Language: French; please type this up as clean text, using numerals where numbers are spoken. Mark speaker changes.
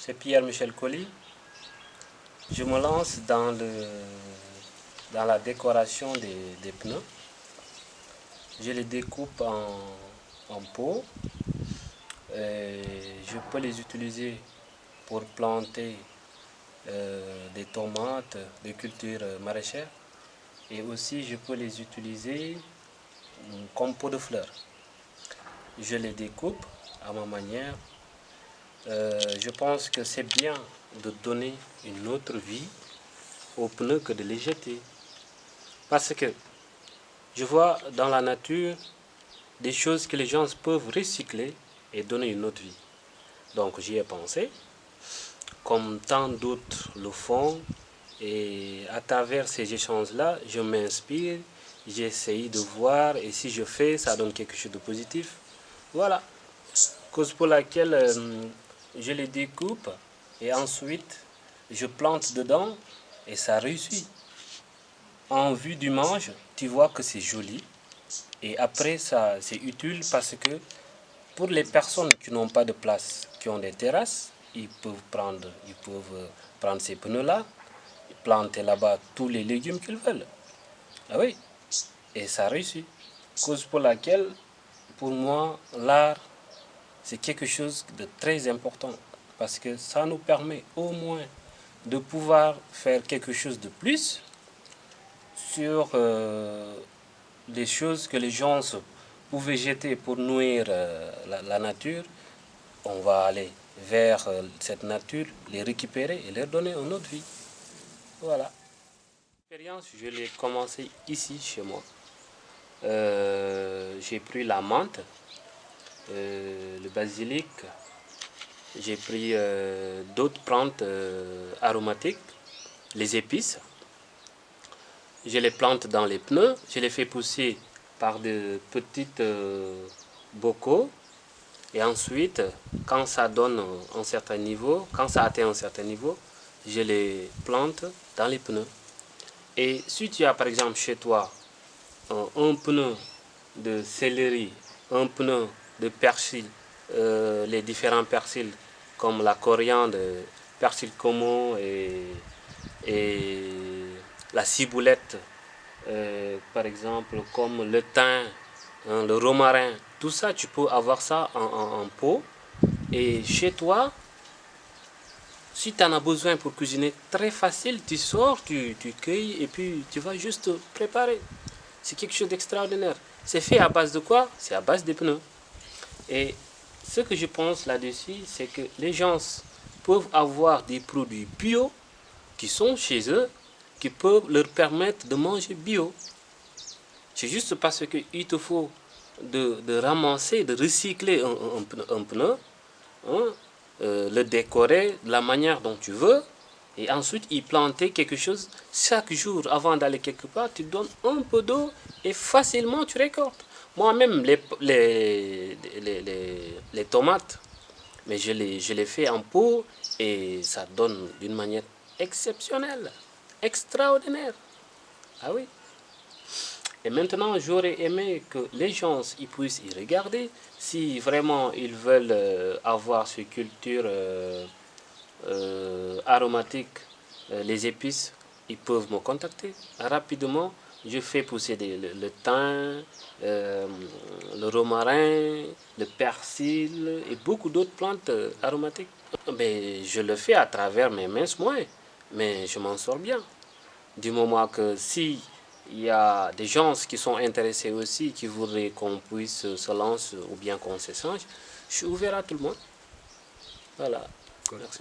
Speaker 1: c'est Pierre-Michel Colly. Je me lance dans la décoration des pneus. Je les découpe en pots. Je peux les utiliser pour planter des tomates, des cultures maraîchères. Et aussi, je peux les utiliser comme pot de fleurs. Je les découpe à ma manière. Je pense que c'est bien de donner une autre vie aux pneus que de les jeter. Parce que je vois dans la nature des choses que les gens peuvent recycler et donner une autre vie. Donc j'y ai pensé, comme tant d'autres le font, et à travers ces échanges-là, je m'inspire, j'essaye de voir, et si je fais, ça donne quelque chose de positif. Voilà, cause pour laquelle je les découpe, et ensuite je plante dedans, et ça réussit. En vue du mange, tu vois que c'est joli, et après ça c'est utile parce que pour les personnes qui n'ont pas de place, qui ont des terrasses, ils peuvent prendre ces pneus-là, planter là-bas tous les légumes qu'ils veulent. Ah oui, et ça réussit. Cause pour laquelle, pour moi, l'art, c'est quelque chose de très important. Parce que ça nous permet au moins de pouvoir faire quelque chose de plus sur les choses que les gens pouvaient jeter pour nourrir la nature. On va aller vers cette nature, les récupérer et leur donner une autre vie. Voilà. L'expérience, je l'ai commencé ici, chez moi. J'ai pris la menthe, le basilic, j'ai pris d'autres plantes aromatiques, les épices. Je les plante dans les pneus, je les fais pousser par de petites bocaux. Et ensuite, quand ça donne un certain niveau, quand ça atteint un certain niveau, je les plante dans les pneus. Et si tu as par exemple chez toi un pneu de céleri, un pneu de persil, les différents persils comme la coriandre, persil commun et la ciboulette, par exemple comme le thym, hein, le romarin, tout ça tu peux avoir ça en pot. Et chez toi, si tu en as besoin pour cuisiner très facile, tu sors, tu cueilles et puis tu vas juste préparer. C'est quelque chose d'extraordinaire. C'est fait à base de quoi? C'est à base des pneus. Et ce que je pense là-dessus, c'est que les gens peuvent avoir des produits bio qui sont chez eux, qui peuvent leur permettre de manger bio. C'est juste parce qu'il te faut de ramasser, de recycler un pneu, hein, le décorer de la manière dont tu veux, et ensuite y planter quelque chose. Chaque jour, avant d'aller quelque part, tu donnes un peu d'eau et facilement tu récoltes. Moi-même, les tomates, mais je les fais en pot et ça donne d'une manière exceptionnelle, extraordinaire. Ah oui. Et maintenant, j'aurais aimé que les gens ils puissent y regarder. Si vraiment ils veulent avoir ces cultures aromatiques, les épices, ils peuvent me contacter. Rapidement, je fais pousser le thym, le romarin, le persil et beaucoup d'autres plantes aromatiques. Mais je le fais à travers mes minces moyens, mais je m'en sors bien. Du moment que si il y a des gens qui sont intéressés aussi, qui voudraient qu'on puisse se lancer ou bien qu'on s'échange, je suis ouvert à tout le monde. Voilà. Merci.